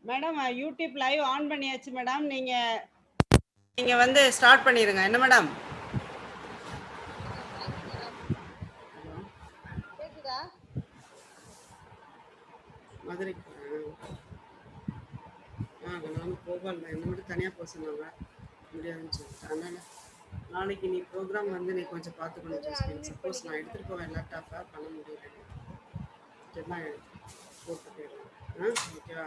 Madam YouTube live on பண்ணியாச்சு madam. நீங்க நீங்க வந்து ஸ்டார்ட் பண்ணிருங்க. என்ன மேடம்? கேக்குதா? மதுரை நானும் போகல. என்ன மட்டும் தனியாக போக சொன்னாங்க, முடியாதுன்னு சொல்லிட்டு. அதனால நாளைக்கு நீ ப்ரோக்ராம் வந்து நீ கொஞ்சம் பார்த்துக்கணும் ஜஸ்மின். சப்போஸ் நான் எடுத்துகிட்டு போவேன் லேப்டாப்பை, பண்ண முடியல எல்லாம் போட்டு போயிடலாம். ஓகேவா?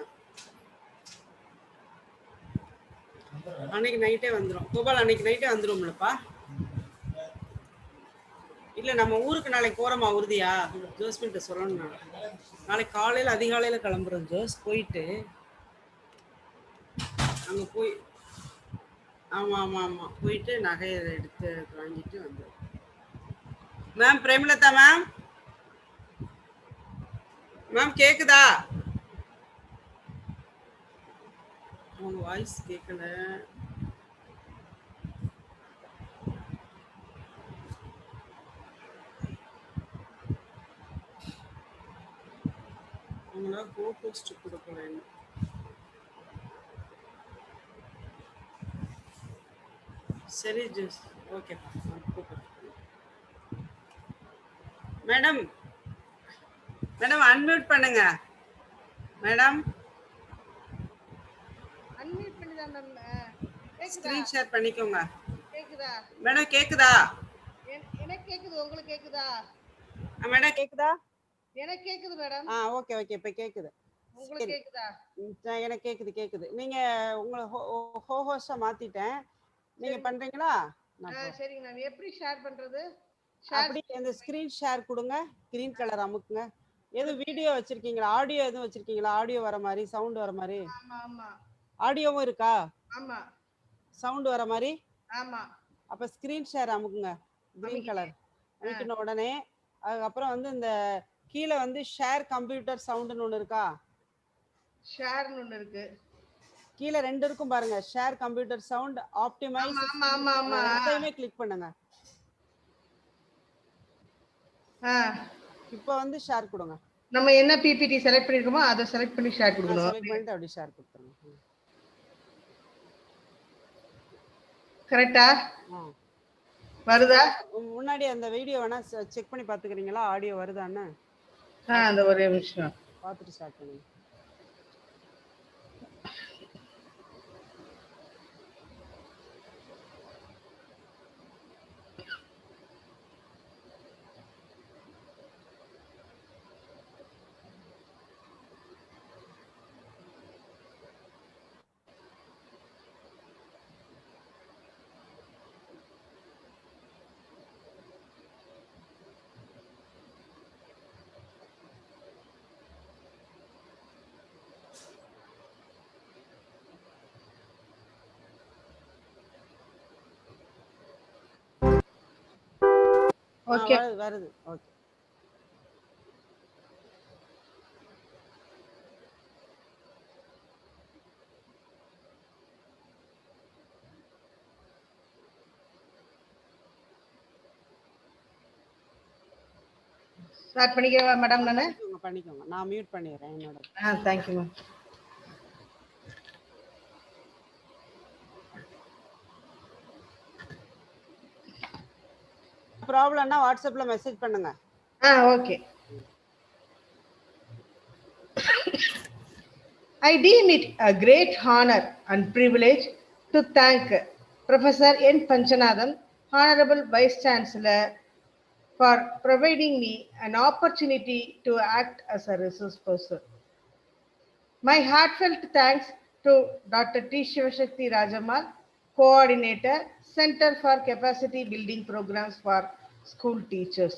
அன்னைக்கு நைட்டே வந்துடும் கோபால், அன்னைக்கு நைட்டே வந்துடும்லப்பா. இல்லை நம்ம ஊருக்கு நாளைக்கு போகிறோமா? உறுதியா? ஜோஸ்மின்கிட்ட சொல்லணும். நாளைக்கு காலையில் அதிகாலையில் கிளம்புறோம் ஜோஸ். போயிட்டு அங்கே போய் ஆமாம் ஆமாம் ஆமாம் போயிட்டு நகையை எடுத்து வாங்கிட்டு வந்துடும். மேம் பிரேமலதா மேம், மேம் கேக்குதா? உங்க வாய்ஸ் கேட்கல. அவங்கள கோ போஸ்ட் கொடுக்கல. சரி ஜூஸ், ஓகேப்பா. மேடம் மேடம் அன்மியூட் பண்ணுங்க மேடம். அன்மியூட் பண்ணிதான் மேம். ஸ்கிரீன் ஷேர் பண்ணிக்கோங்க. கேக்குதா மேடம்? கேக்குதா? எனக்கு கேக்குது. உங்களுக்கு கேக்குதா மேடம்? கேக்குதா? எனக்கு கேக்குது மேடம். ஓகே ஓகே, இப்ப கேக்குது. உங்களுக்கு கேக்குதா? எனக்கு கேக்குது கேக்குது. நீங்க உங்களை ஹோஸ்டா மாத்திட்டேன், நீங்க பண்றீங்களா? சரிங்க மேம். எப்படி ஷேர் பண்றது? அப்படி அந்த ஸ்கிரீன் ஷேர் கொடுங்க. கிரீன் கலர் அமுக்குங்க. எதுவும் வீடியோ வச்சிருக்கீங்களா? ஆடியோ எதுவும் வச்சிருக்கீங்களா? ஆடியோ வர மாதிரி, சவுண்ட் வர மாதிரி. ஆமா ஆமா. ஆடியோவும் இருக்கா? ஆமா. சவுண்ட் வர மாதிரி. ஆமா. அப்ப ஸ்கிரீன் ஷேர் அமுக்குங்க. கிரீன் கலர் அமுக்கின உடனே அதுக்கப்புறம் வந்து இந்த கீழே வந்து ஷேர் கம்ப்யூட்டர் சவுண்டுன்னு ஒன்று இருக்கா? ஷேர்னு ஒன்று இருக்கு. கீழே 2 இருக்கும் பாருங்க. Share computer sound, optimise. ரெண்டையுமே கிளிக் பண்ணுங்க. இப்போ வந்து ஷேர் கொடுங்க. நம்ம என்ன பிபிடி செலக்ட் பண்ணிருக்கோமோ அதை செலக்ட் பண்ணி ஷேர் கொடுக்கணும். செலக்ட் பண்ணிட்டு அப்படி ஷேர் கொடுத்துருங்க. கரெக்டா வருதா? முன்னாடி அந்த வீடியோ வேணா செக் பண்ணி பாத்துக்கிறீங்களா? ஆடியோ வருதான்னு அந்த ஒரே நிமிஷம் பார்த்துட்டு ஸ்டார்ட் பண்ணுங்க. ஓகே வருது. ஓகே. ஸ்டார்ட் பண்ணிக்கவா மேடம்? நானு பண்ணிக்கோங்க. நான் மியூட் பண்ணிடுறேன் என்னோட. Thank you ma'am. ப்ராப்ளம்னா வாட்ஸ்அப்ல மெசேஜ் பண்ணுங்க. Okay. I deem it a great honor and privilege to thank Professor N. Panchanathan, Honorable Vice Chancellor, for providing me an opportunity to act as a resource person. My heartfelt thanks to Dr. T. Shivashakti Rajamal, Coordinator, Center for Capacity Building Programs for School Teachers.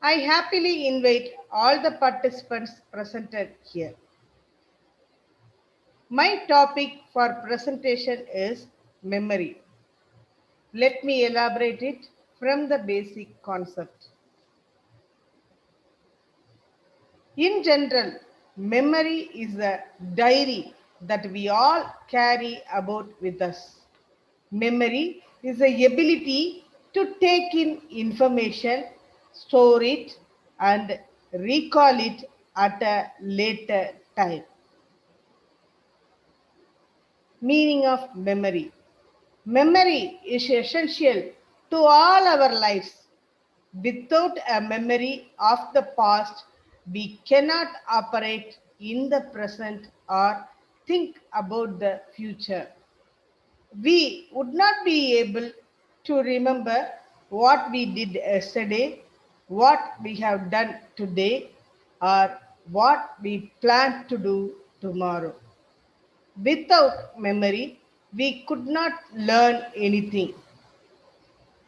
I happily invite all the participants presented here. My topic for presentation is memory. Let me elaborate it from the basic concept. In general, memory is a diary that we all carry about with us. Memory is the ability to take in information, store it, and recall it at a later time. Meaning of memory. Memory is essential to all our lives. Without a memory of the past, we cannot operate in the present or think about the future. We would not be able to remember what we did yesterday, what we have done today, or what we plan to do tomorrow. Without memory, we could not learn anything.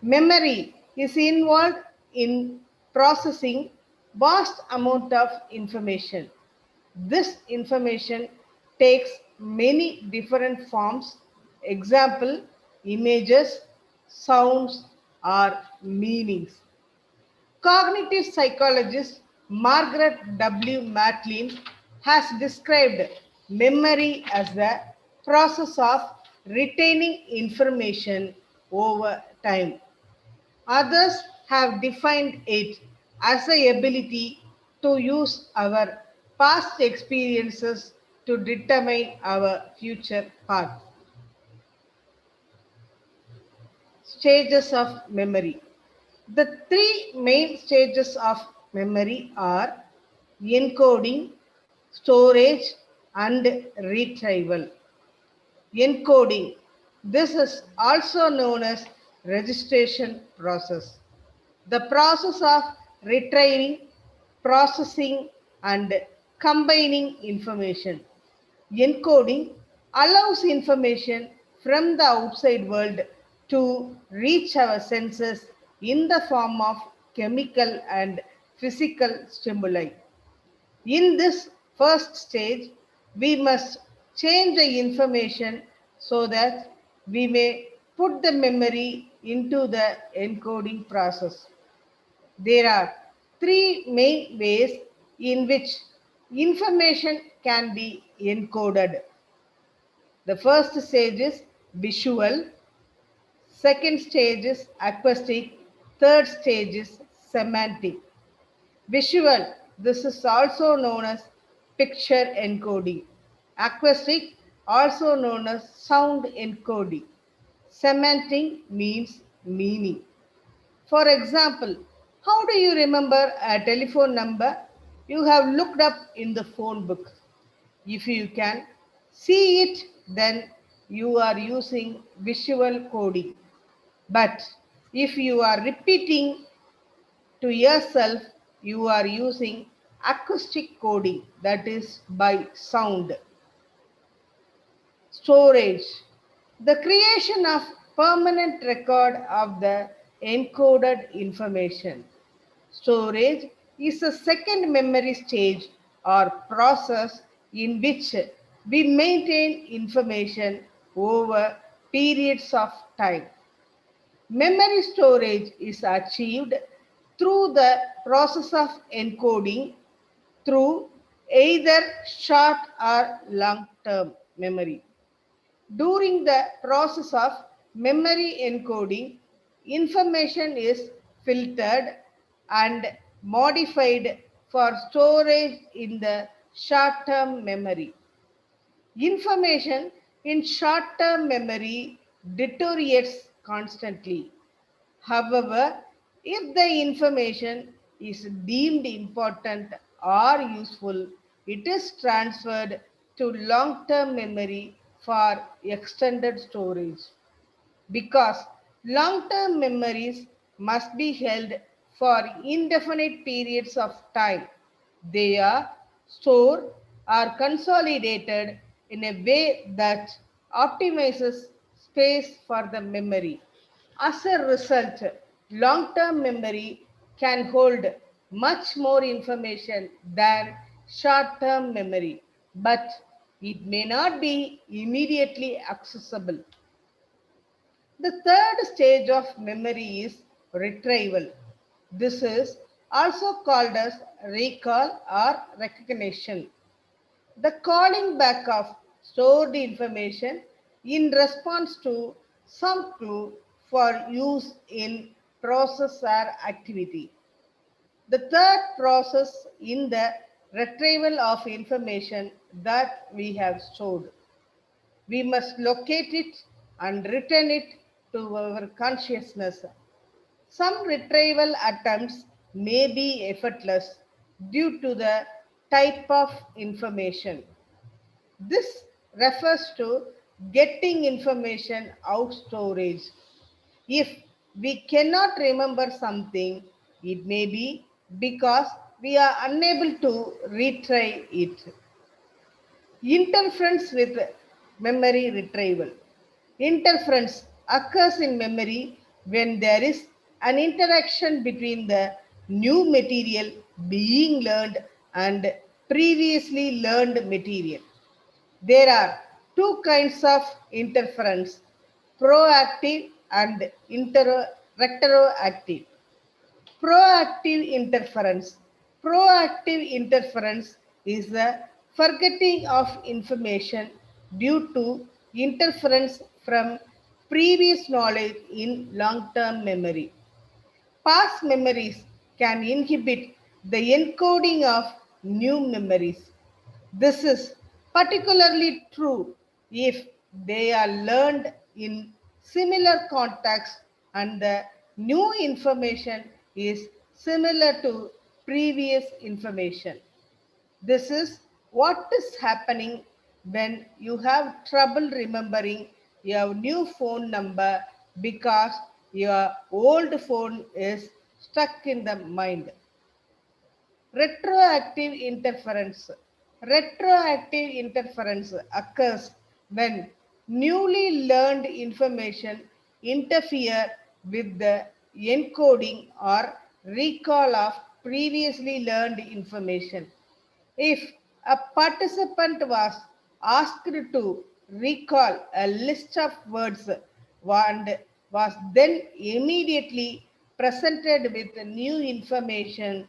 Memory is involved in processing vast amount of information. This information takes many different forms, example, images, sounds, or meanings. Cognitive psychologist Margaret W. Matlin has described memory as the process of retaining information over time. Others have defined it as the ability to use our past experiences to determine our future path. Stages of memory. The three main stages of memory are encoding, storage, and retrieval. Encoding. This is also known as registration process. The process of retrieving, processing, and combining information. Encoding allows information from the outside world to reach our senses in the form of chemical and physical stimuli. In this first stage, we must change the information so that we may put the memory into the encoding process. There are three main ways in which information can be encoded. The first stage is visual, second stage is acoustic, third stage is semantic. Visual, this is also known as picture encoding. Acoustic, also known as sound encoding. Semantic means meaning. For example, how do you remember a telephone number you have looked up in the phone book? If you can see it, then you are using visual coding. But if you are repeating to yourself, you are using acoustic coding, that is by sound. Storage. The creation of permanent record of the encoded information. Storage is a second memory stage or process in which we maintain information over periods of time. Memory storage is achieved through the process of encoding through either short or long term memory. During the process of memory encoding, information is filtered and modified for storage in the short term memory. Information in short term memory deteriorates constantly. However, if the information is deemed important or useful, it is transferred to long term memory for extended storage. Because long term memories must be held for indefinite periods of time, they are stored or consolidated in a way that optimizes space for the memory. As a result, long term memory can hold much more information than short term memory, but it may not be immediately accessible. The third stage of memory is retrieval. This is also called as recall or recognition. The calling back of stored information in response to some clue for use in process or activity. The third process in the retrieval of information that we have stored. we must locate it and return it to our consciousness. Some retrieval attempts may be effortless due to the type of information. This refers to getting information out storage. If we cannot remember something, it may be because we are unable to retrieve it. Interference with memory retrieval. Interference occurs in memory when there is an interaction between the new material being learned and previously learned material. There are two kinds of interference, proactive and retroactive. Proactive interference. Proactive interference is the forgetting of information due to interference from previous knowledge in long-term memory. Past memories can inhibit the encoding of new memories. This is particularly true if they are learned in similar contexts and the new information is similar to previous information. This is what is happening when you have trouble remembering your new phone number because your old phone is stuck in the mind. Retroactive interference. Retroactive interference occurs when newly learned information interfere with the encoding or recall of previously learned information. If a participant was asked to recall a list of words and was then immediately presented with new information,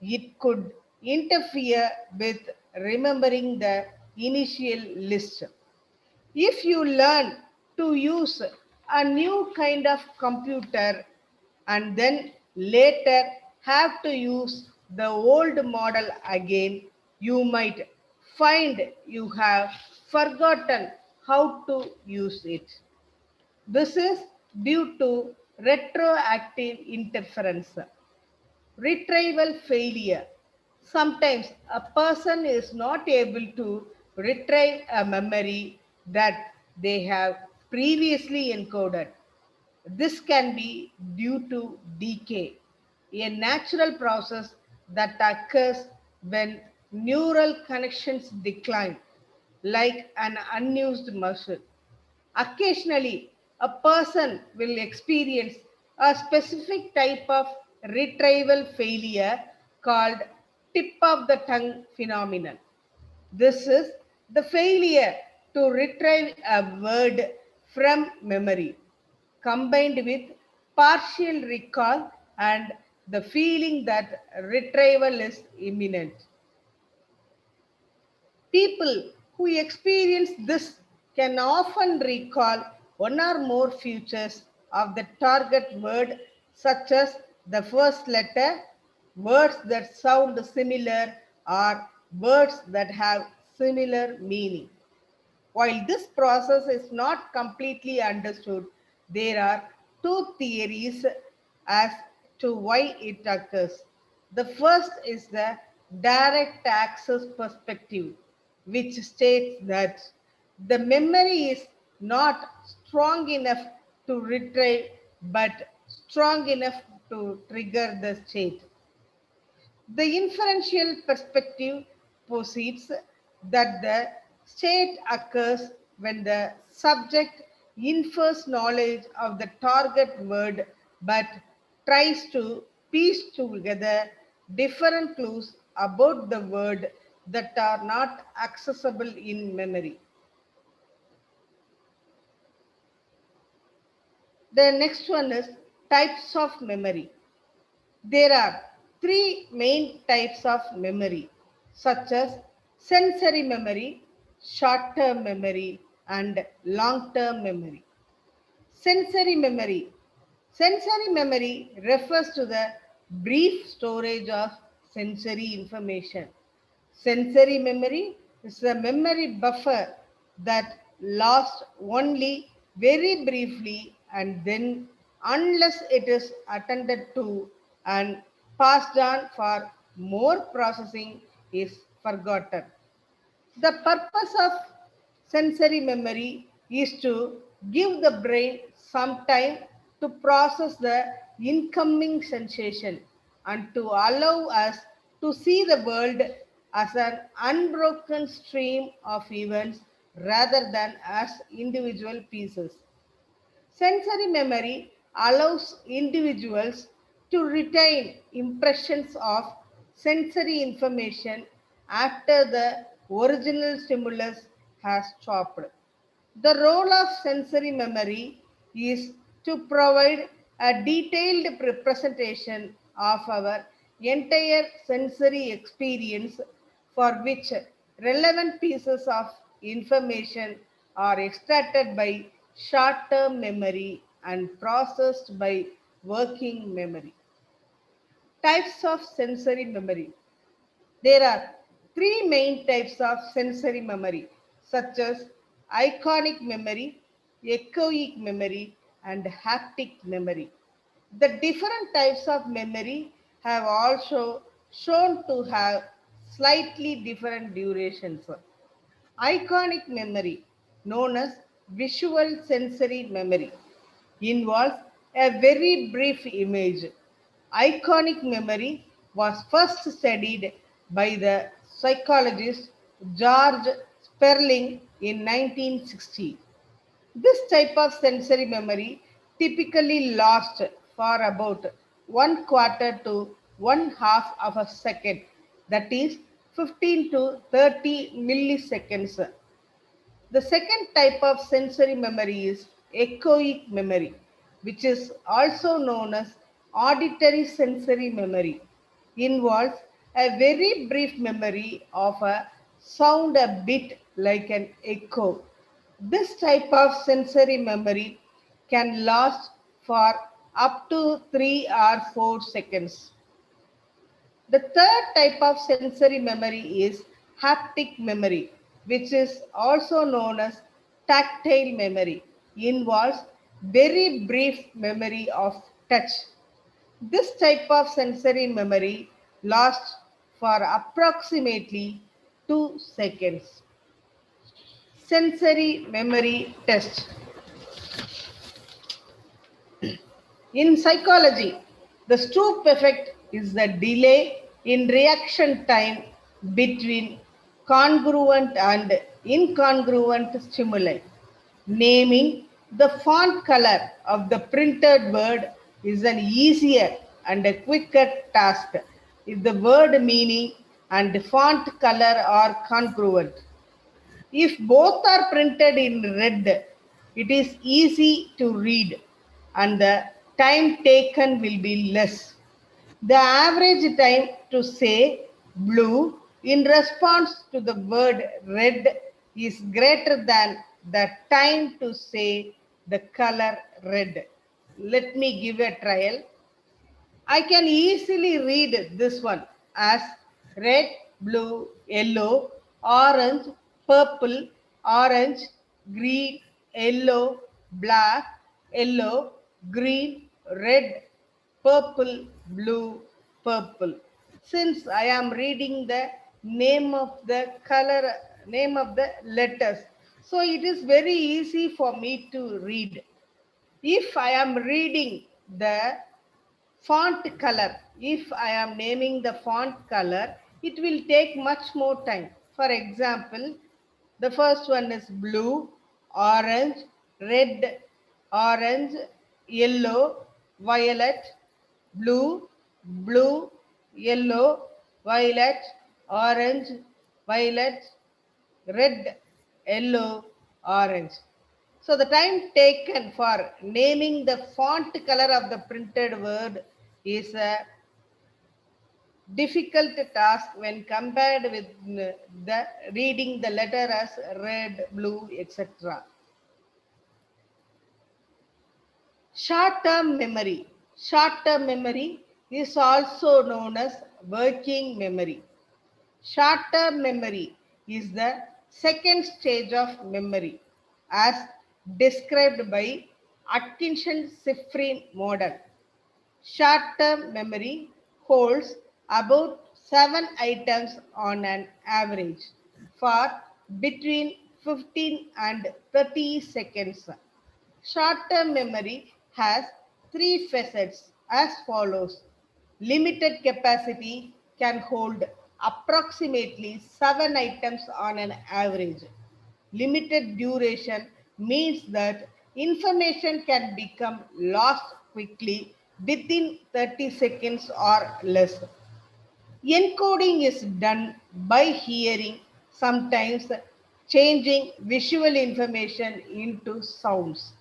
it could interfere with remembering the initial list. If you learn to use a new kind of computer and then later have to use the old model again, you might find you have forgotten how to use it. This is due to retroactive interference. Retrieval failure. Sometimes a person is not able to retrieve a memory that they have previously encoded. This can be due to decay, a natural process that occurs when neural connections decline, like an unused muscle. Occasionally, a person will experience a specific type of retrieval failure called tip of the tongue phenomenon. This is the failure to retrieve a word from memory, combined with partial recall and the feeling that retrieval is imminent. People who experience this can often recall one or more features of the target word, such as the first letter, words that sound similar, or words that have similar meaning. While this process is not completely understood, there are two theories as to why it occurs. The first is the direct access perspective, which states that the memory is not strong enough to retrieve but strong enough to trigger the state. The inferential perspective posits that the state occurs when the subject infers knowledge of the target word but tries to piece together different clues about the word that are not accessible in memory. The next one is types of memory. There are three main types of memory, such as sensory memory, short-term memory, and long-term memory. Sensory memory. Sensory memory refers to the brief storage of sensory information. Sensory memory is a memory buffer that lost only very briefly, and then, unless it is attended to and passed on for more processing, is forgotten. The purpose of sensory memory is to give the brain some time to process the incoming sensation and to allow us to see the world as an unbroken stream of events rather than as individual pieces. Sensory memory allows individuals to retain impressions of sensory information after the original stimulus has stopped. The role of sensory memory is to provide a detailed representation of our entire sensory experience, for which relevant pieces of information are extracted by short term memory and processed by working memory. Types of sensory memory. There are three main types of sensory memory, such as iconic memory, echoic memory, and haptic memory. The different types of memory have also shown to have slightly different durations. Iconic memory, known as visual sensory memory, involves a very brief image. Iconic memory was first studied by the psychologist George Sperling in 1960. This type of sensory memory typically lasts for about 1/4 to 1/2 of a second, that is 15 to 30 milliseconds. The second type of sensory memory is echoic memory, which is also known as auditory sensory memory. Involves a very brief memory of a sound a bit like an echo. This type of sensory memory can last for up to 3 or 4 seconds. The third type of sensory memory is haptic memory, which is also known as tactile memory. Involves very brief memory of touch. This type of sensory memory lasts for approximately 2 seconds. Sensory memory test. In psychology, the Stroop effect is the delay in reaction time between congruent and incongruent stimuli. Naming the font color of the printed word is an easier and a quicker task if the word meaning and font color are congruent. If both are printed in red, it is easy to read and the time taken will be less. The average time to say blue in response to the word red is greater than the time to say the color red. Let me give a trial. I can easily read this one as red, blue, yellow, orange, purple, orange, green, yellow, black, yellow, green, red, purple, blue, purple. Since I am reading the name of the color, name of the letters, so it is very easy for me to read. If I am reading the font color, if I am naming the font color, it will take much more time. For example, the first one is blue, orange, red, orange, yellow, violet, blue, blue, yellow, violet, orange, violet, red, yellow, orange. So the time taken for naming the font color of the printed word is a difficult task when compared with the reading the letter as red, blue, etc. Short-term memory. Short-term memory is also known as working memory. Short-term memory is the second stage of memory. as described by Atkinson-Shiffrin model. Short-term memory holds about 7 items on an average for between 15 and 30 seconds. Short-term memory has three facets as follows. Limited capacity can hold approximately 7 items on an average. Limited duration means that information can become lost quickly within 30 seconds or less. Encoding is done by hearing, sometimes changing visual information into sounds.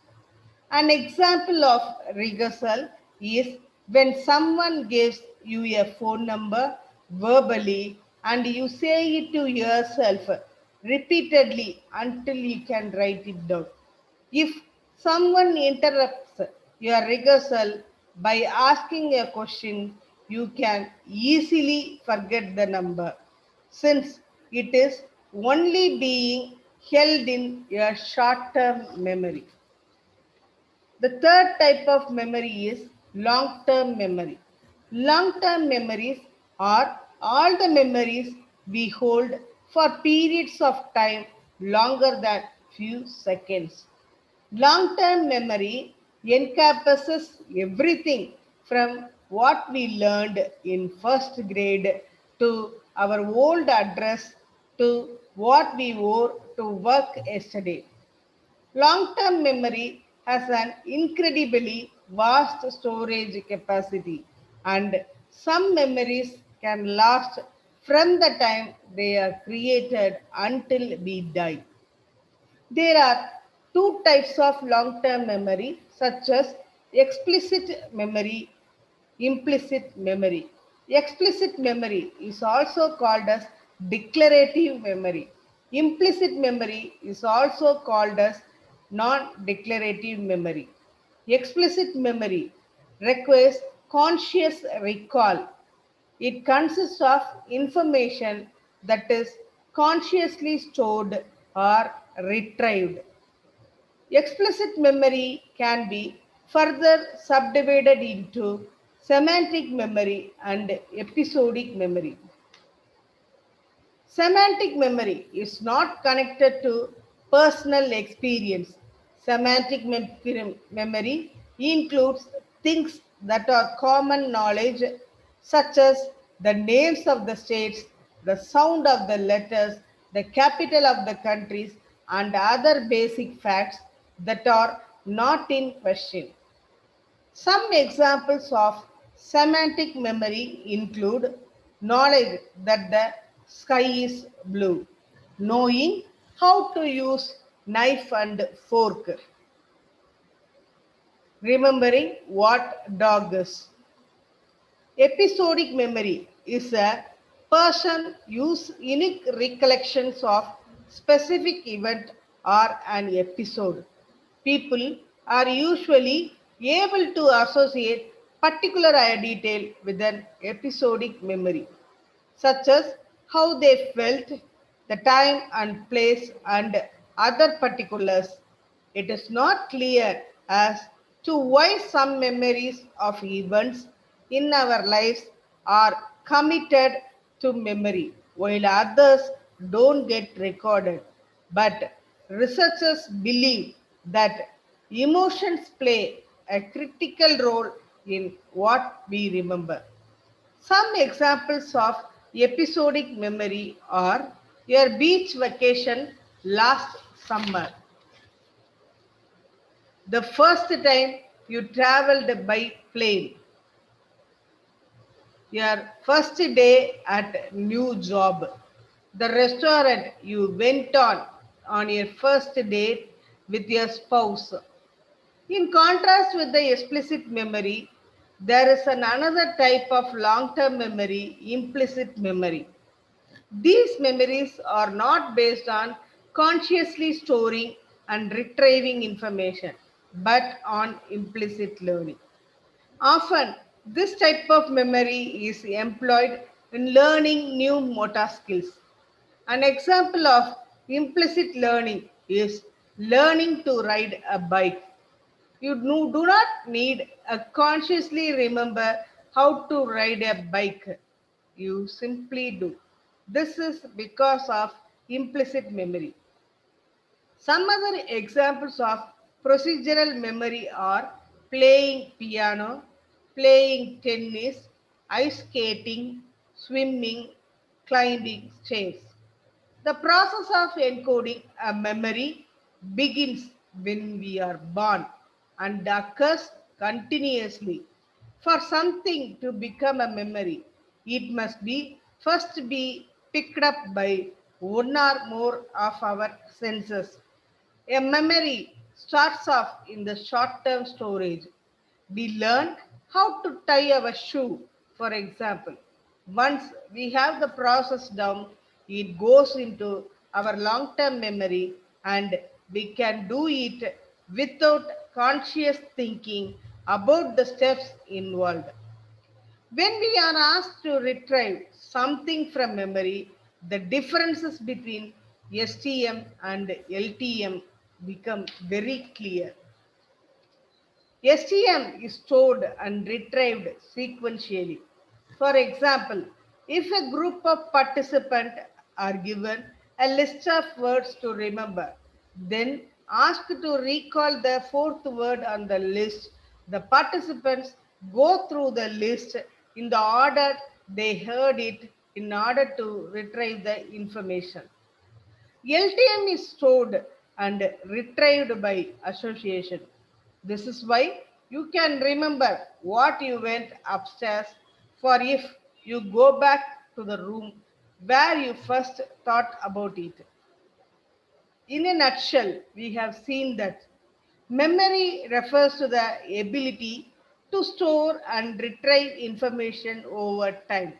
An example of rehearsal is when someone gives you a phone number verbally and you say it to yourself repeatedly until you can write it down. If someone interrupts your rehearsal by asking a question, you can easily forget the number since it is only being held in your short term memory. The third type of memory is long term memory. Long term memories are all the memories we hold for periods of time longer than few seconds. Long term memory encompasses everything from what we learned in first grade to our old address to what we wore to work yesterday. Long-term memory has an incredibly vast storage capacity, and some memories can last from the time they are created until we die. There are two types of long-term memory, such as explicit memory, implicit memory. Explicit memory is also called as declarative memory. Implicit memory is also called as non-declarative memory. Explicit memory requires conscious recall. It consists of information that is consciously stored or retrieved. Explicit memory can be further subdivided into semantic memory and episodic memory. Semantic memory is not connected to personal experience. Semantic memory includes things that are common knowledge, such as the names of the states, the sound of the letters, the capital of the countries, and other basic facts that are not in question. Some examples of semantic memory include knowledge that the sky is blue, knowing how to use knife and fork, remembering what dog is. Episodic memory is a person use unique recollections of specific event or an episode. People are usually able to associate particular detail with an episodic memory, such as how they felt, the time and place, and other particulars. It is not clear as to why some memories of events in our lives are committed to memory, while others don't get recorded. But researchers believe that emotions play a critical role in what we remember. Some examples of episodic memory are your beach vacation last summer, the first time you traveled by plane, your first day at new job, the restaurant you went on your first date with your spouse. In contrast with the explicit memory, there is another type of long-term memory, implicit memory. These memories are not based on consciously storing and retrieving information, but on implicit learning. Often, this type of memory is employed in learning new motor skills. An example of implicit learning is learning to ride a bike. You do not need to consciously remember how to ride a bike. You simply do. This is because of implicit memory. Some other examples of procedural memory are playing piano, playing tennis, ice skating, swimming, climbing stairs. The process of encoding a memory begins when we are born and occurs continuously. For something to become a memory, it must be first be picked up by one or more of our senses. A memory starts off in the short term storage. We learn how to tie our shoe, for example. Once we have the process down, it goes into our long term memory and we can do it without conscious thinking about the steps involved. When we are asked to retrieve something from memory, the differences between STM and LTM become very clear. STM is stored and retrieved sequentially. For example, if a group of participants are given a list of words to remember, then asked to recall the fourth word on the list, the participants go through the list in the order they heard it in order to retrieve the information. LTM is stored and retrieved by association. This is why you can remember what you went upstairs for if you go back to the room where you first thought about it. In a nutshell, we have seen that memory refers to the ability to store and retrieve information over time.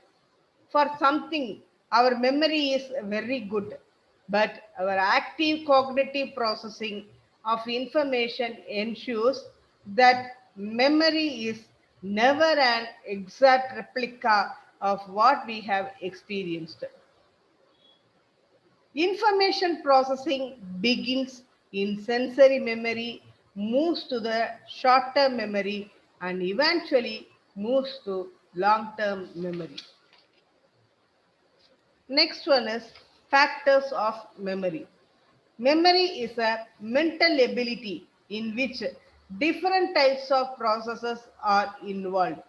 For something, our memory is very good, but our active cognitive processing of information ensures that memory is never an exact replica of what we have experienced. Information processing begins in sensory memory, moves to the short term memory, and eventually moves to long term memory. Next one is factors of memory. Memory is a mental ability in which different types of processes are involved.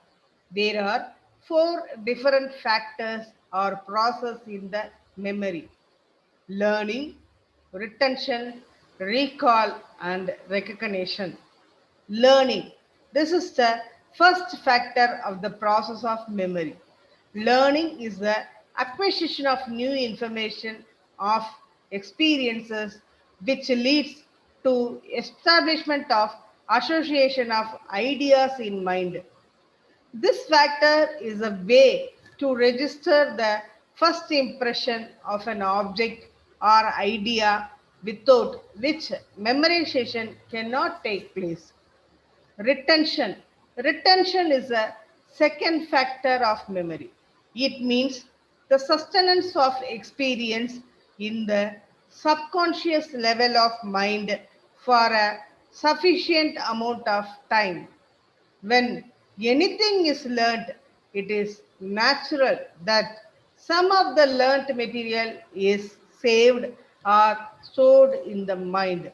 There are four different factors or processes in the memory: learning, retention, recall, and recognition. Learning. This is the first factor of the process of memory. Learning is the acquisition of new information, of experiences, which leads to establishment of association of ideas in mind. This factor is a way to register the first impression of an object or idea without which memorization cannot take place. Retention. Retention is a second factor of memory. It means the sustenance of experience in the subconscious level of mind for a sufficient amount of time. When anything is learnt, it is natural that some of the learnt material is saved or stored in the mind.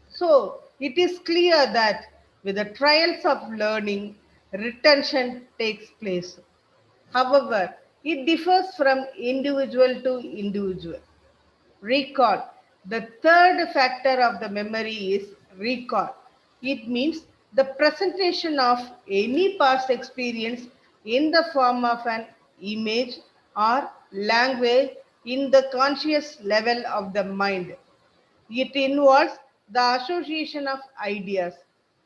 So, it is clear that with the trials of learning, retention takes place. However, it differs from individual to individual. Recall. The third factor of the memory is recall. It means the presentation of any past experience in the form of an image or language in the conscious level of the mind. It involves the association of ideas.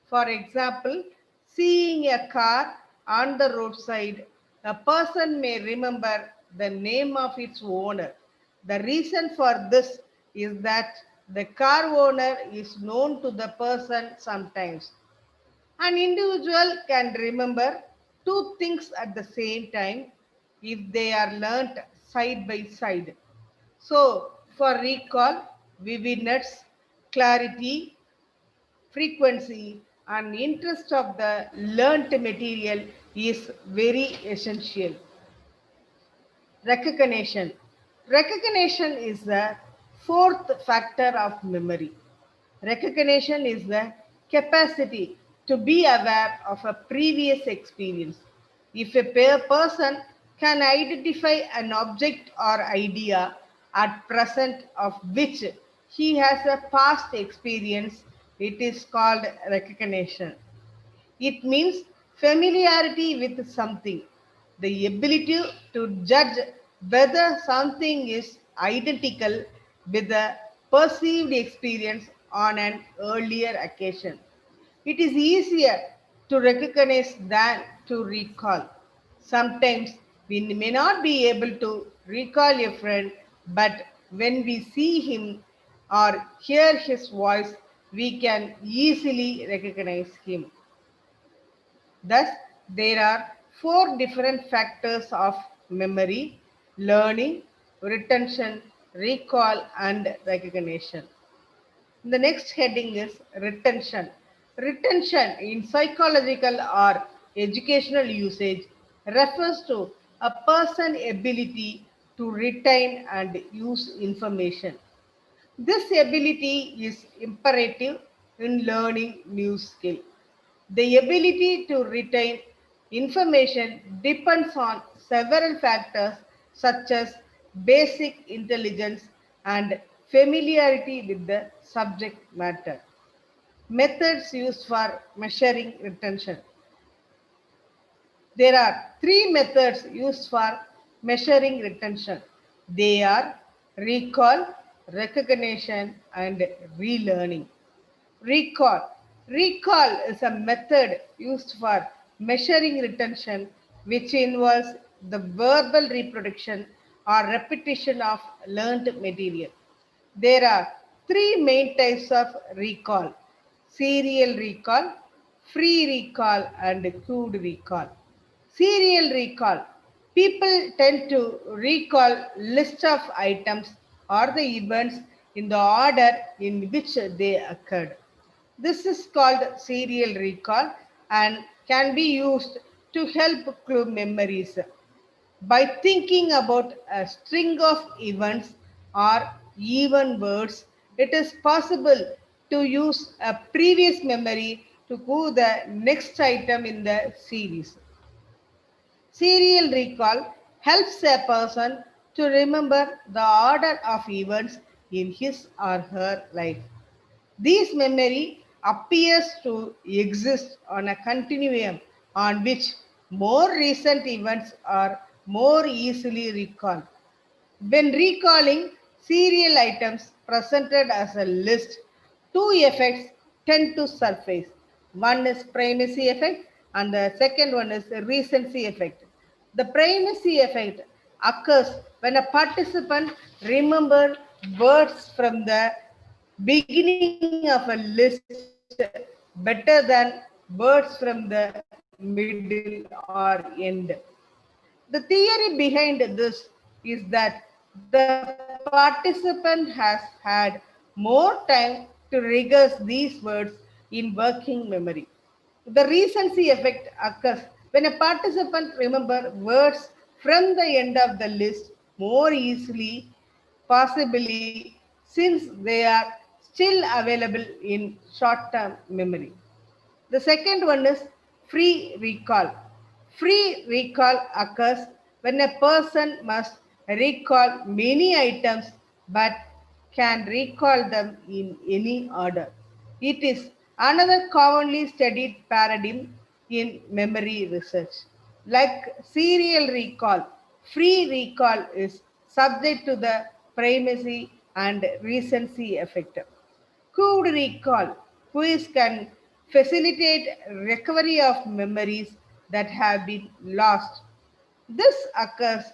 For example, seeing a car on the roadside, a person may remember the name of its owner. The reason for this is that the car owner is known to the person sometimes. An individual can remember two things at the same time if they are learnt side by side. So, for recall, vividness, clarity, frequency, and interest of the learnt material is very essential. Recognition. Recognition is the fourth factor of memory. Recognition is the capacity to be aware of a previous experience. If a person can identify an object or idea at present of which he has a past experience, it is called recognition. It means familiarity with something, the ability to judge whether something is identical with the perceived experience on an earlier occasion. It is easier to recognize than to recall. Sometimes we may not be able to recall a friend, but when we see him or hear his voice, we can easily recognize him. Thus, there are four different factors of memory: learning, retention, recall, and recognition. The next heading is retention. Retention in psychological or educational usage refers to a person's ability to retain and use information. This ability is imperative in learning new skill. The ability to retain information depends on several factors such as basic intelligence and familiarity with the subject matter. Methods used for measuring retention. There are three methods used for measuring retention. They are recall, recognition, and relearning. Recall. Recall is a method used for measuring retention which involves the verbal reproduction or repetition of learned material. There are three main types of recall: serial recall, free recall, and cued recall. Serial recall. People tend to recall list of items or the events in the order in which they occurred. This is called serial recall and can be used to help clue memories. By thinking about a string of events or even words, it is possible to use a previous memory to clue the next item in the series. Serial recall helps a person to remember the order of events in his or her life. This memory appears to exist on a continuum on which more recent events are more easily recalled. When recalling serial items presented as a list, two effects tend to surface. One is primacy effect and the second one is recency effect. The primacy effect occurs when a participant remembers words from the beginning of a list better than words from the middle or end. The theory behind this is that the participant has had more time to rehearse these words in working memory. The recency effect occurs when a participant remembers words from the end of the list more easily, possibly since they are still available in short-term memory. The second one is free recall. Free recall occurs when a person must recall many items but can recall them in any order. It is another commonly studied paradigm in memory research. Like serial recall, free recall is subject to the primacy and recency effect. Could recall. Quiz can facilitate recovery of memories that have been lost. This occurs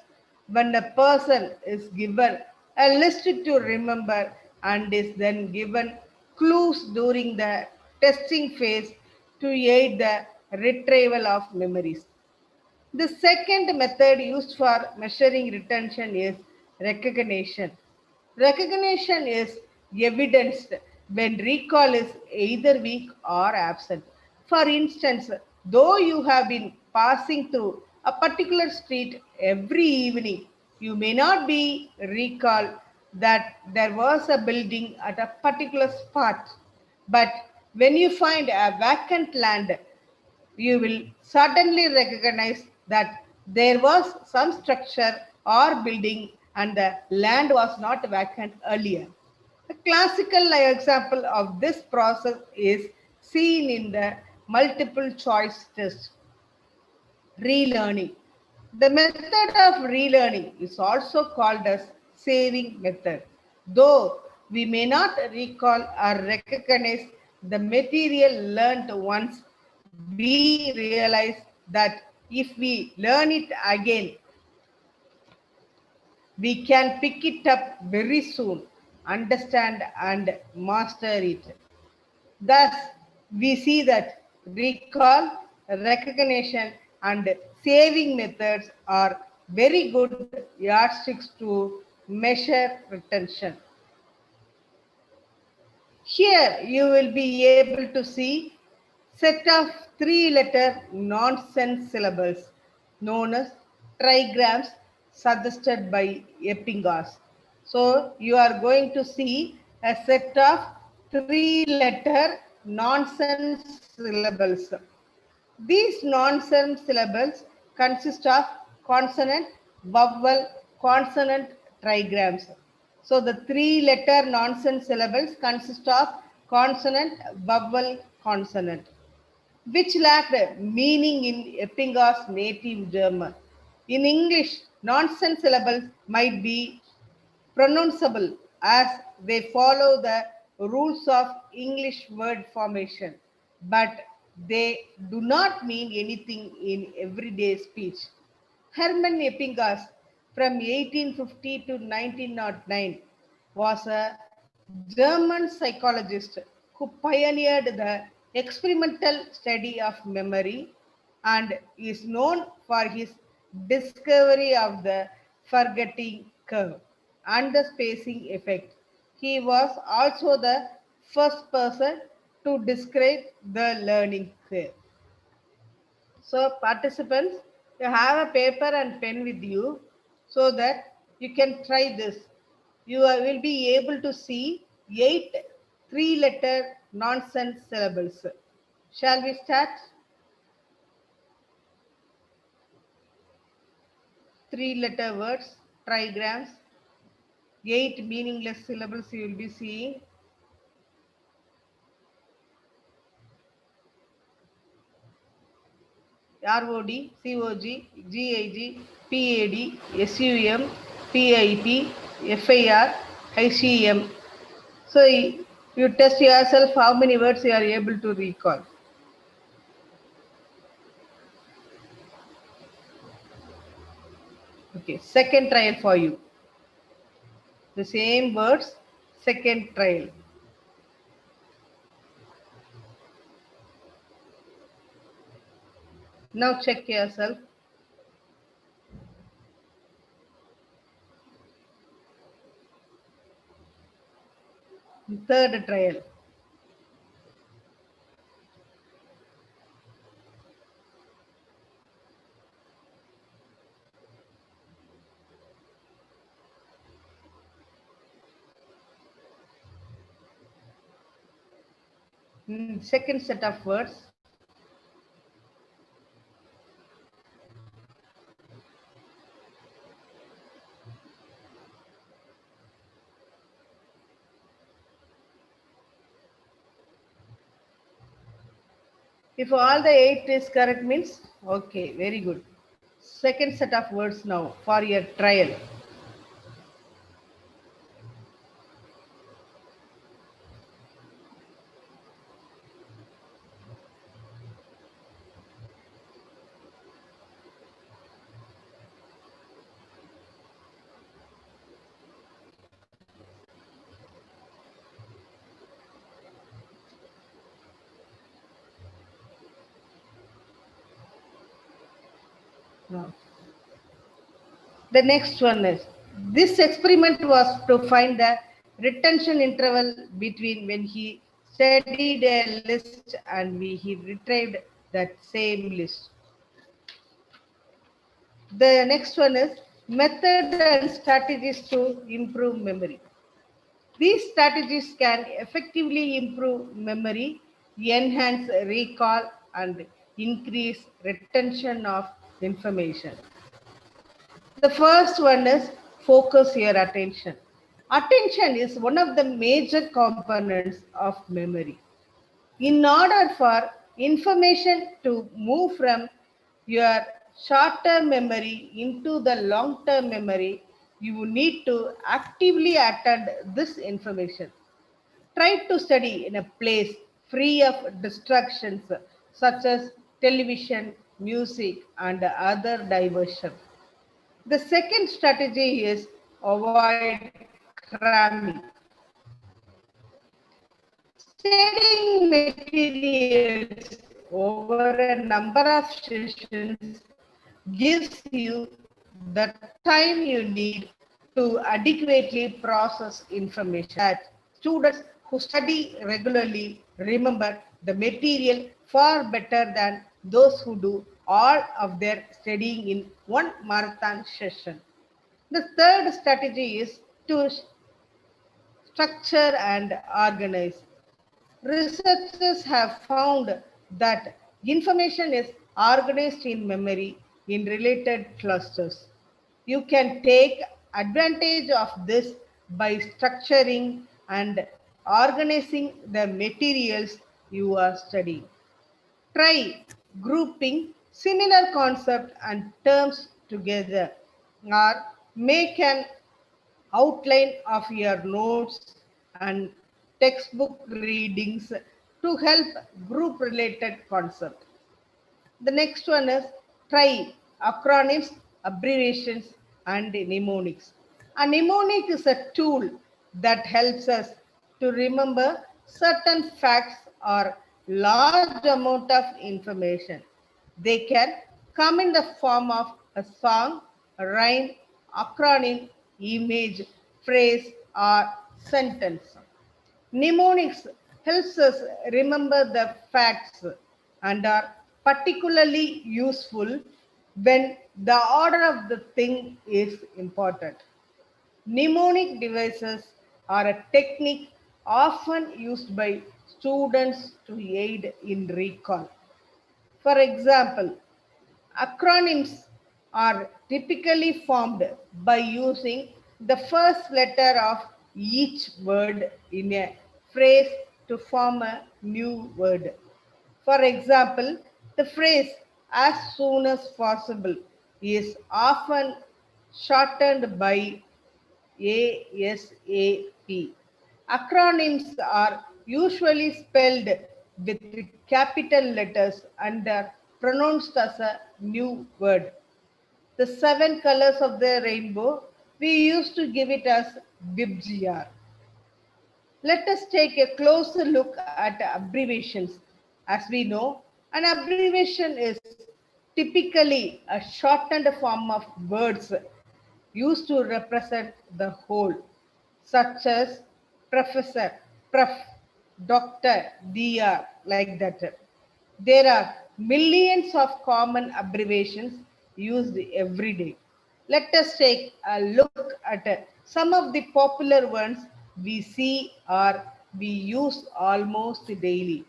when a person is given a list to remember and is then given clues during the testing phase to aid the retrieval of memories. The second method used for measuring retention is recognition. Recognition is evidenced when recall is either weak or absent. For instance, though you have been passing through a particular street every evening, you may not be recall that there was a building at a particular spot. But when you find a vacant land, you will certainly recognize that there was some structure or building and the land was not vacant earlier. A classical example of this process is seen in the multiple choice test. Relearning. The method of relearning is also called as saving method. Though we may not recall or recognize the material learned once, we realize that if we learn it again, we can pick it up very soon, understand and master it. Thus, we see that recall, recognition, and saving methods are very good yardsticks to measure retention. Here you will be able to see set of three-letter nonsense syllables known as trigrams suggested by Eppingas. So you are going to see a set of three-letter nonsense syllables. These nonsense syllables consist of consonant, vowel, consonant trigrams. So the three-letter nonsense syllables consist of consonant, vowel, consonant, which lacked meaning in Eppingas' native German. In English, nonsense syllables might be pronounceable as they follow the rules of English word formation, but they do not mean anything in everyday speech. Hermann Eppingas from 1850 to 1909 was a German psychologist who pioneered the experimental study of memory and is known for his discovery of the forgetting curve and the spacing effect. He was also the first person to describe the learning curve. So participants, you have a paper and pen with you so that you can try this. You will be able to see 8 three-letter nonsense syllables. Shall we start? Three-letter words, trigrams, 8 meaningless syllables you will be seeing. ROD, COG, GIG, PAD, SUM, PIP, FIR, ICM. So you test yourself how many words you are able to recall. Okay, second trial for you. The same words, second trial. Now check yourself. Third trial. Second set of words. If all the 8 is correct means, okay, very good. Second set of words now for your trial. Now, the next one is, this experiment was to find the retention interval between when he studied a list and when he retrieved that same list. The next one is method and strategies to improve memory. These strategies can effectively improve memory, enhance recall, and increase retention of information. The first one is focus your attention. Attention is one of the major components of memory. In order for information to move from your short-term memory into the long-term memory, you need to actively attend this information. Try to study in a place free of distractions such as television, music, and other diversion. The second strategy is avoid cramming. Studying materials over a number of sessions gives you the time you need to adequately process information. That students who study regularly remember the material far better than those who do all of their studying in one marathon session. The third strategy is to structure and organize. Researchers have found that information is organized in memory in related clusters. You can take advantage of this by structuring and organizing the materials you are studying. Try grouping similar concepts and terms together or make an outline of your notes and textbook readings to help group related concepts. The next one is try acronyms, abbreviations, and mnemonics. A mnemonic is a tool that helps us to remember certain facts or large amount of information. They can come in the form of a song, a rhyme, acronym, image, phrase, or sentence. Mnemonics helps us remember the facts and are particularly useful when the order of the thing is important. Mnemonic devices are a technique often used by students to aid in recall. For example, acronyms are typically formed by using the first letter of each word in a phrase to form a new word. For example, the phrase as soon as possible is often shortened by ASAP. Acronyms are usually spelled with capital letters and are pronounced as a new word. The seven colors of the rainbow, we used to give it as BIBGR. Let us take a closer look at abbreviations. As we know, an abbreviation is typically a shortened form of words used to represent the whole, such as professor, prof, doctor, dr, like that. There are millions of common abbreviations used every day. Let us take a look at some of the popular ones we see or we use almost daily.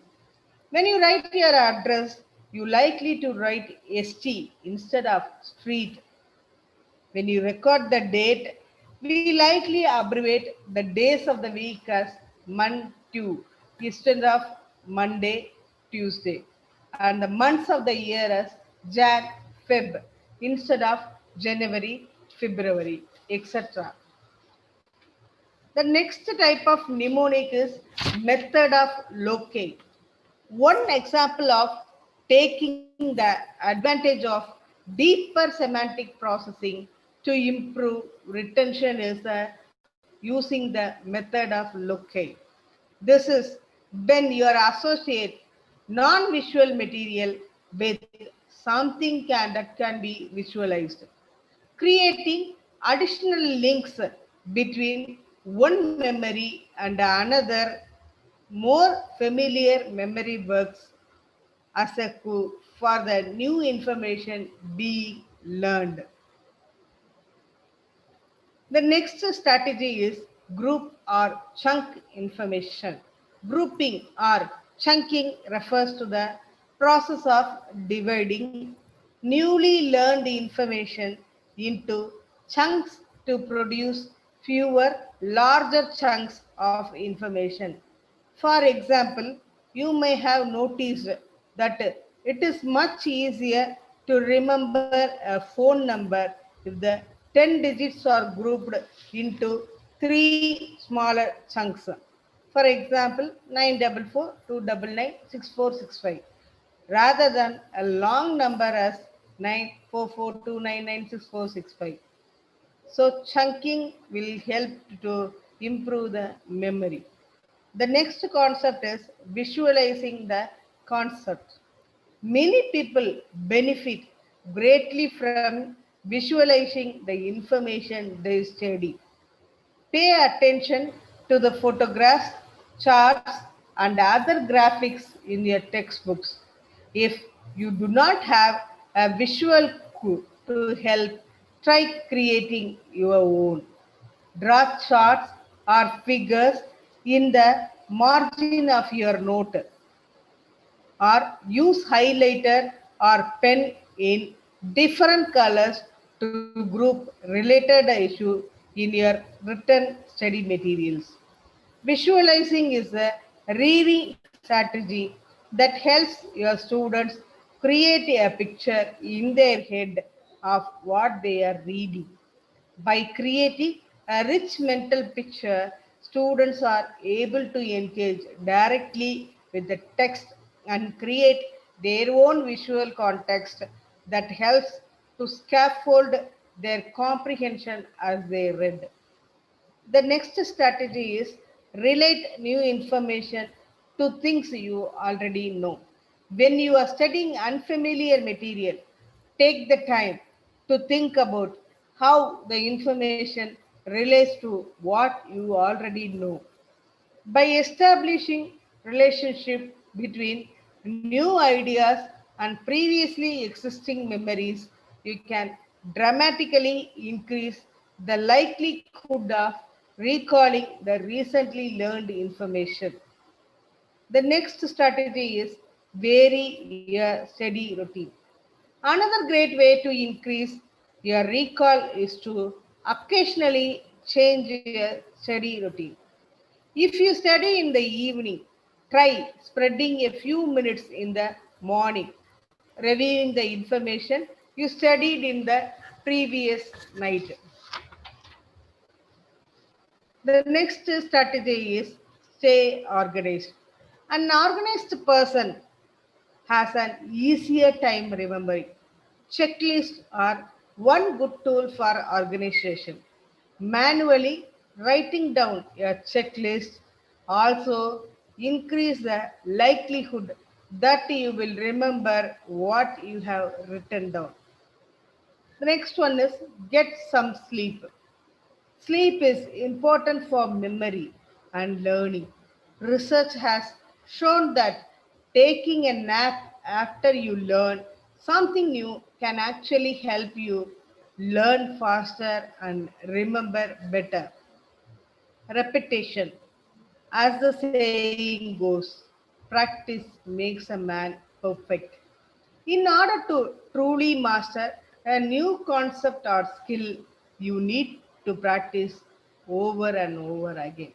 When you write your address, you likely to write ST instead of street. When you record the date, we likely abbreviate the days of the week as Mon-Tu instead of Monday, Tuesday, and the months of the year as Jan, Feb instead of January, February, etc. The next type of mnemonic is method of locate. One example of taking the advantage of deeper semantic processing to improve retention is using the method of locate. This is when you associate non-visual material with something that can be visualized, creating additional links between one memory and another more familiar memory works as a clue for the new information being learned. The next strategy is group or chunk information. Grouping or chunking refers to the process of dividing newly learned information into chunks to produce fewer, larger chunks of information. For example, you may have noticed that it is much easier to remember a phone number if the 10 digits are grouped into three smaller chunks. For example, 944 299 6465 rather than a long number as 944 299 6465. So chunking will help to improve the memory. The next concept is visualizing the concept. Many people benefit greatly from visualizing the information they study. Pay attention to the photographs, charts, and other graphics in your textbooks. If you do not have a visual cue to help, try creating your own. Draw charts or figures in the margin of your note, or use highlighter or pen in different colors to group related issues in your written study materials. Visualizing is a reading strategy that helps your students create a picture in their head of what they are reading. By creating a rich mental picture, students are able to engage directly with the text and create their own visual context that helps to scaffold their comprehension as they read. The next strategy is relate new information to things you already know. When you are studying unfamiliar material, take the time to think about how the information relates to what you already know. By establishing relationship between new ideas and previously existing memories, you can dramatically increase the likelihood of recalling the recently learned information. The next strategy is vary your study routine. Another great way to increase your recall is to occasionally change your study routine. If you study in the evening, try spreading a few minutes in the morning, reviewing the information you studied in the previous night. The next strategy is stay organized. An organized person has an easier time remembering. Checklists are one good tool for organization. Manually writing down a checklist also increase the likelihood that you will remember what you have written down. The next one is get some sleep. Sleep is important for memory and learning. Research has shown that taking a nap after you learn something new can actually help you learn faster and remember better. Repetition, as the saying goes, practice makes a man perfect. In order to truly master a new concept or skill, you need to practice over and over again.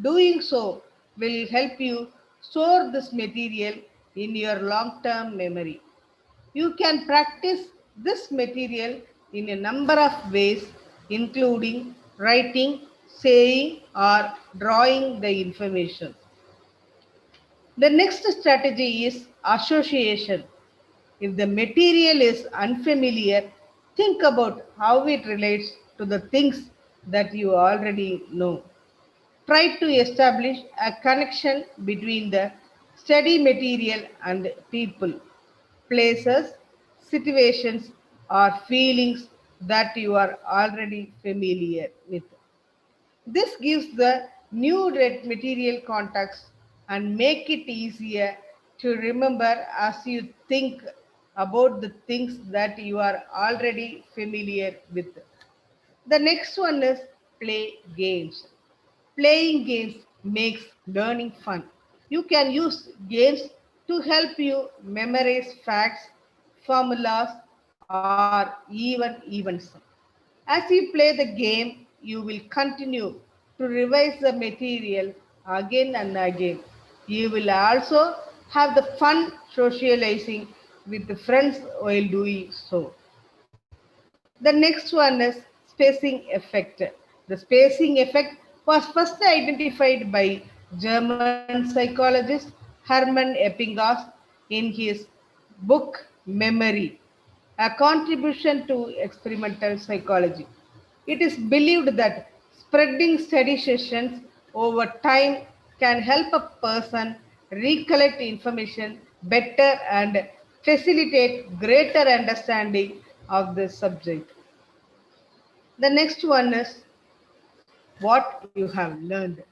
Doing so will help you store this material in your long term memory. You can practice this material in a number of ways, including writing, saying, or drawing the information. The next strategy is association. If the material is unfamiliar, think about how it relates to the things that you already know. Try to establish a connection between the study material and people, places, situations, or feelings that you are already familiar with. This gives the new read material context and make it easier to remember as you think about the things that you are already familiar with. The next one is play games. Playing games makes learning fun. You can use games to help you memorize facts, formulas, or even events. As you play the game, you will continue to revise the material again and again. You will also have the fun socializing with the friends while doing so. The next one is spacing effect. The spacing effect was first identified by German psychologist Hermann Ebbinghaus in his book Memory, a contribution to experimental psychology. It is believed that spreading study sessions over time can help a person recollect information better and facilitate greater understanding of the subject. The next one is what you have learned.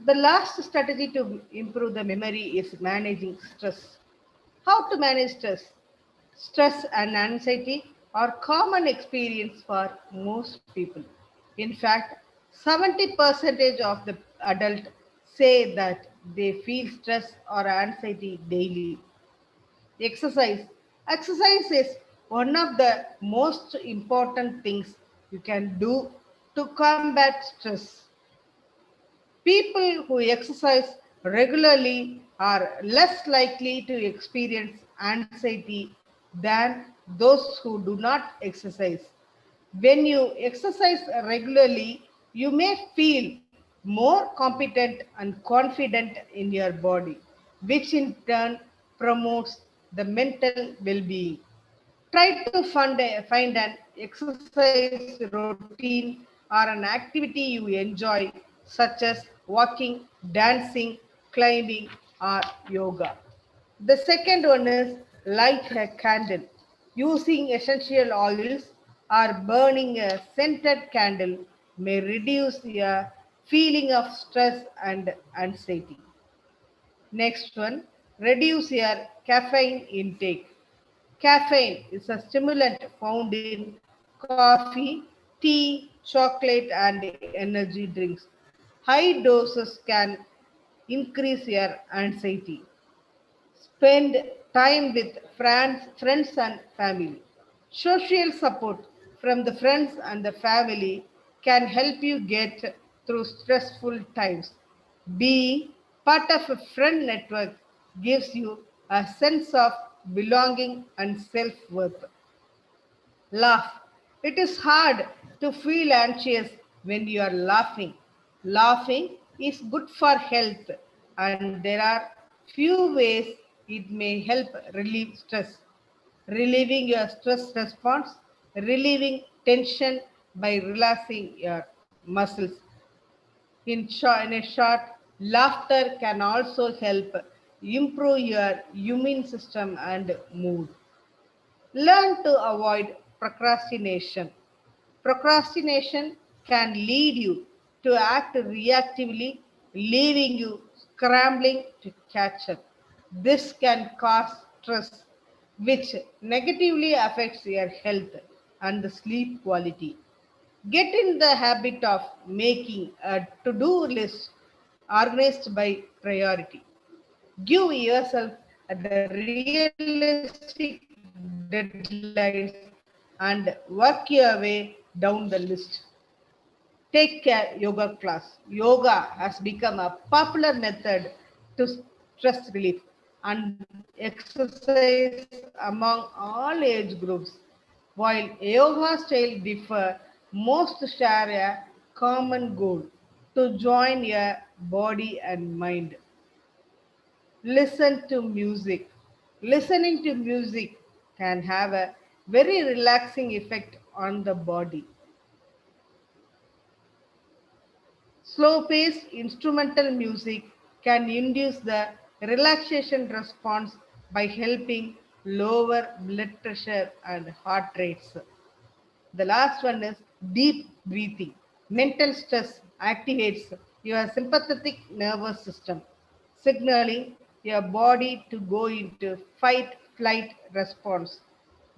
The last strategy to improve the memory is managing stress. How to manage stress? Stress and anxiety are common experience for most people. In fact, 70% of the adult say that they feel stress or anxiety daily. Exercise. Exercise is one of the most important things you can do to combat stress. People who exercise regularly are less likely to experience anxiety than those who do not exercise. When you exercise regularly, you may feel more competent and confident in your body, which in turn promotes the mental well being. Try to find an exercise routine or an activity you enjoy, such as walking, dancing, climbing, or yoga. The second one is light a candle. Using essential oils or burning a scented candle may reduce your feeling of stress and anxiety. Next one, reduce your caffeine intake. Caffeine is a stimulant found in coffee, tea, chocolate, and energy drinks. High doses can increase your anxiety. Spend time with friends and family. Social support from the friends and the family can help you get through stressful times. Being part of a friend network gives you a sense of belonging and self worth. Laugh. It is hard to feel anxious when you are laughing. Laughing is good for health, and there are few ways it may help relieve stress. Relieving your stress response, relieving tension by relaxing your muscles. In a short, laughter can also help improve your immune system and mood. Learn to avoid procrastination. Procrastination can lead you to act reactively, leaving you scrambling to catch up. This can cause stress, which negatively affects your health and the sleep quality. Get in the habit of making a to do list organized by priority. Give yourself the realistic deadlines and work your way down the list. Take a yoga class. Yoga has become a popular method to stress relief and exercise among all age groups. While yoga styles differ, most share a common goal to join your body and mind. Listen to music. Listening to music can have a very relaxing effect on the body. Slow paced instrumental music can induce the relaxation response by helping lower blood pressure and heart rates. The last one is deep breathing. Mental stress activates your sympathetic nervous system, signaling your body to go into fight flight response.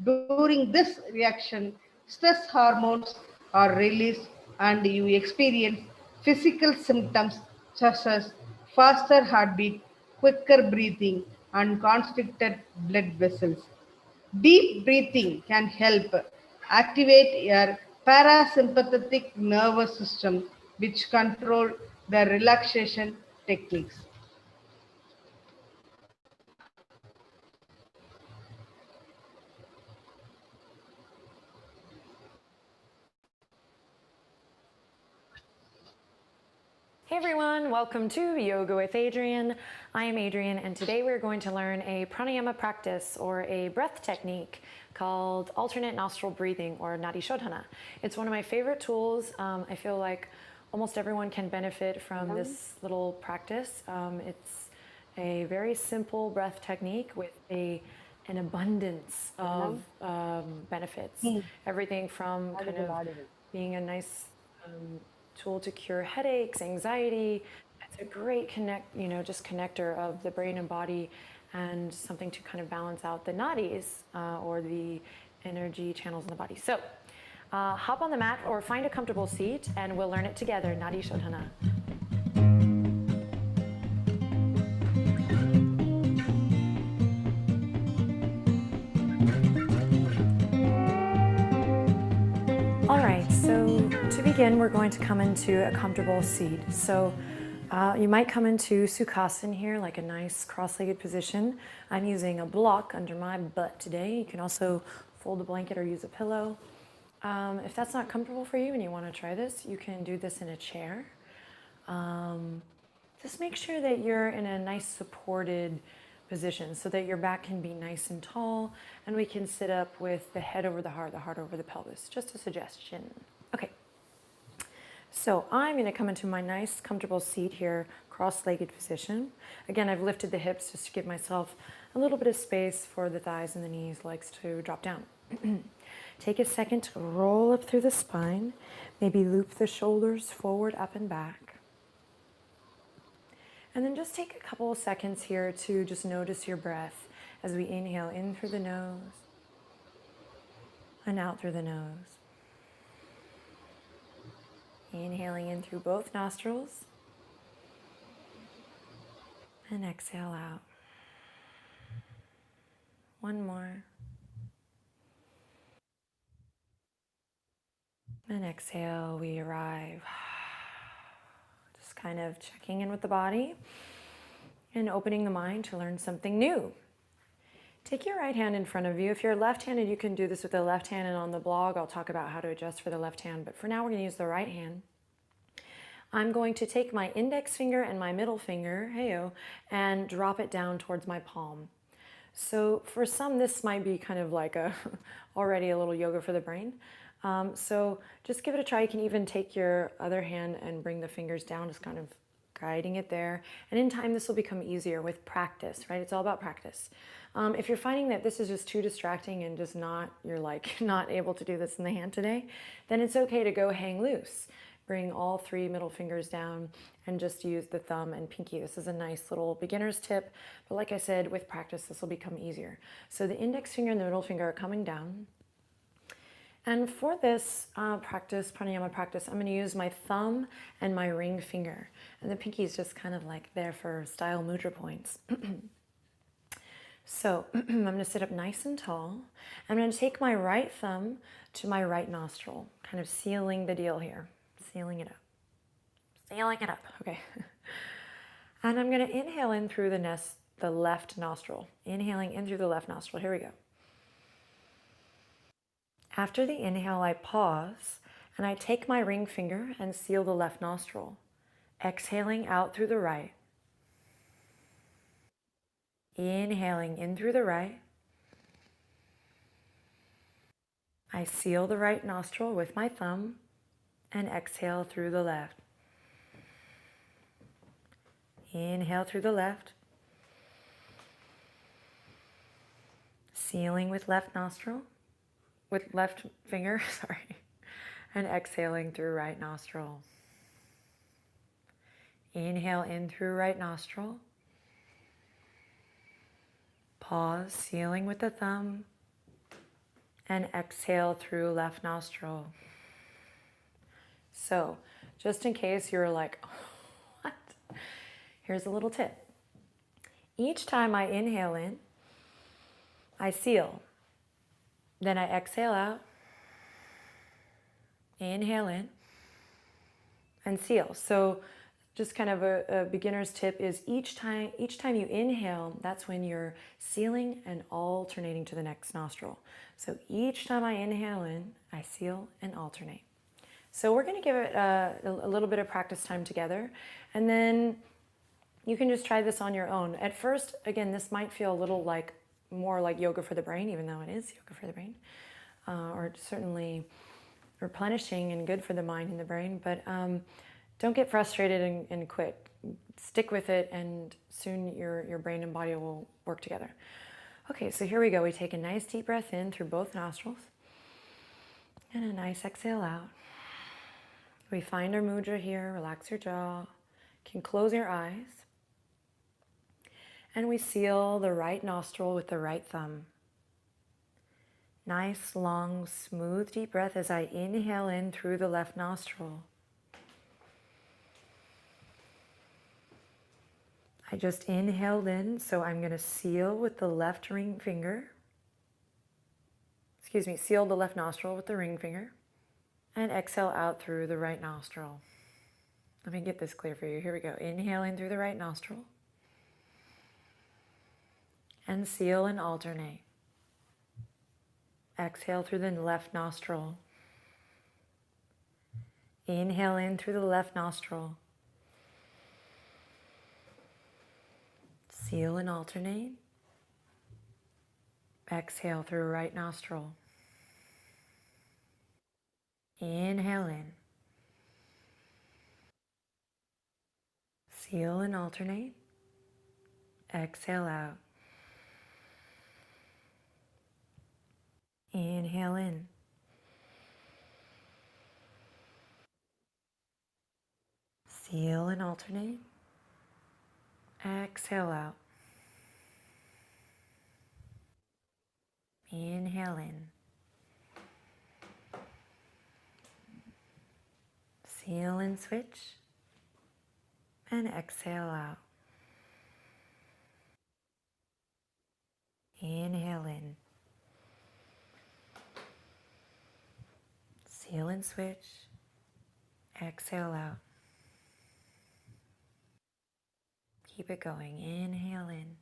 During this reaction, stress hormones are released and you experience physical symptoms such as faster heartbeat, quicker breathing, and constricted blood vessels. Deep breathing can help activate your parasympathetic nervous system, which control the relaxation techniques. Hey everyone, welcome to Yoga with Adriene. I am Adriene, and today we're going to learn a pranayama practice or a breath technique called alternate nostril breathing or Nadi Shodhana. It's one of my favorite tools. I feel like almost everyone can benefit from this little practice. It's a very simple breath technique with an abundance of benefits. Everything from kind of being a nice tool to cure headaches, anxiety. It's a great just connector of the brain and body, and something to kind of balance out the nadis or the energy channels in the body. So hop on the mat or find a comfortable seat and we'll learn it together, Nadi Shodhana. All right, so to begin, we're going to come into a comfortable seat. So you might come into Sukhasana here, like a nice cross-legged position. I'm using a block under my butt today. You can also fold a blanket or use a pillow. If that's not comfortable for you and you want to try this, you can do this in a chair. Just make sure that you're in a nice supported position so that your back can be nice and tall, and we can sit up with the head over the heart over the pelvis. Just a suggestion. Okay. So I'm going to come into my nice comfortable seat here, cross-legged position. Again, I've lifted the hips just to give myself a little bit of space for the thighs and the knees, legs to drop down. Take a second to roll up through the spine. Maybe loop the shoulders forward, up and back. And then just take a couple of seconds here to just notice your breath as we inhale in through the nose and out through the nose. Inhaling in through both nostrils and exhale out. One more. And exhale, we arrive. Just kind of checking in with the body and opening the mind to learn something new. Take your right hand in front of you. If you're left-handed, you can do this with the left hand, and on the blog I'll talk about how to adjust for the left hand, but for now we're going to use the right hand. I'm going to take my index finger and my middle finger, heyo, and drop it down towards my palm. So for some, this might be kind of like already a little yoga for the brain. So just give it a try. You can even take your other hand and bring the fingers down, just kind of guiding it there. And in time, this will become easier with practice, right? It's all about practice. If you're finding that this is just too distracting and just you're like not able to do this in the hand today, then it's okay to go hang loose. Bring all 3 middle fingers down and just use the thumb and pinky. This is a nice little beginner's tip, but like I said, with practice, this will become easier. So the index finger and the middle finger are coming down. And for this practice, pranayama practice, I'm going to use my thumb and my ring finger. And the pinky is just kind of like there for style mudra points. So I'm going to sit up nice and tall. I'm going to take my right thumb to my right nostril, kind of sealing the deal here. Sealing it up. Sealing it up. Okay. And I'm going to inhale in through the left nostril. Inhaling in through the left nostril. Here we go. After the inhale, I pause and I take my ring finger and seal the left nostril. Exhaling out through the right. Inhaling in through the right. I seal the right nostril with my thumb and exhale through the left. Inhale through the left. Sealing with left nostril, with left finger, sorry, and exhaling through right nostril. Inhale in through right nostril. Pause, sealing with the thumb, and exhale through left nostril. So, just in case you're like, what? Here's a little tip. Each time I inhale in, I seal. Then I exhale out, inhale in, and seal. So just kind of a beginner's tip is each time you inhale, that's when you're sealing and alternating to the next nostril. So each time I inhale in, I seal and alternate. So we're going to give it a little bit of practice time together, and then you can just try this on your own. At first, again, this might feel a little more like yoga for the brain, even though it is yoga for the brain, or certainly replenishing and good for the mind and the brain, but don't get frustrated and quit. Stick with it, and soon your brain and body will work together. Okay, so here we go. We take a nice deep breath in through both nostrils, and a nice exhale out. We find our mudra here, relax your jaw, you can close your eyes, and we seal the right nostril with the right thumb. Nice, long, smooth, deep breath as I inhale in through the left nostril. I just inhaled in, so I'm going to seal with the left ring finger. Seal the left nostril with the ring finger. And exhale out through the right nostril. Let me get this clear for you. Here we go. Inhale in through the right nostril. And seal and alternate. Exhale through the left nostril. Inhale in through the left nostril. Seal and alternate. Exhale through right nostril. Inhale in. Seal and alternate. Exhale out. Inhale in. Seal and alternate. Exhale out. Inhale in. Seal and switch. And exhale out. Inhale in. Seal and switch. Exhale out. Keep it going. Inhale in.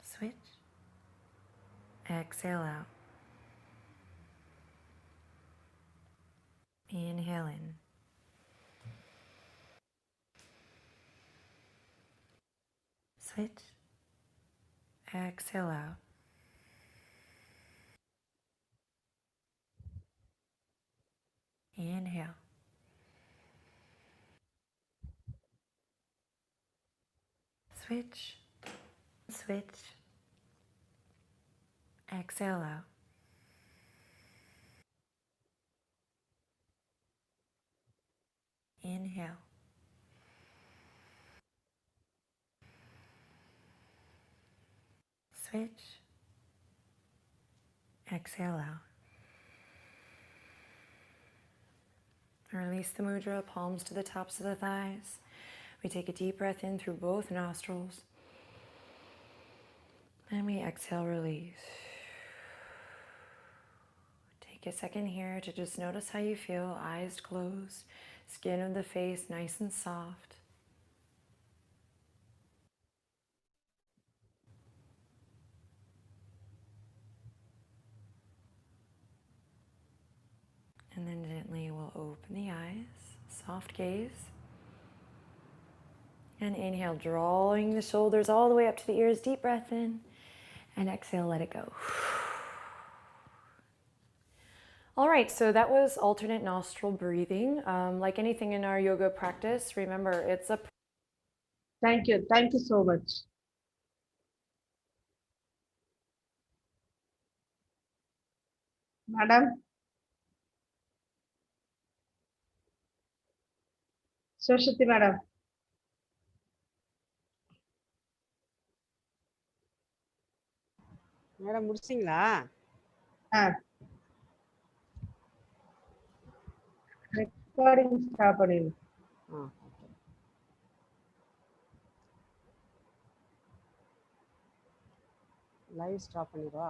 Switch. Exhale out. Inhale in. Switch. Exhale out. Inhale. Switch. Switch. Exhale out. Inhale. Switch. Exhale out. Release the mudra, palms to the tops of the thighs. We take a deep breath in through both nostrils. And we exhale, release. Take a second here to just notice how you feel. Eyes closed, skin of the face nice and soft. And then gently we'll open the eyes, soft gaze. And inhale, drawing the shoulders all the way up to the ears. Deep breath in. And exhale, let it go. All right, so that was alternate nostril breathing. Like anything in our yoga practice, remember it's a... Thank you. Thank you so much. Madam, Saraswati madam. Madam முடிச்சிங்களா? Recording stop பண்ணிடு. Okay. Live stop பண்ணிடுவா?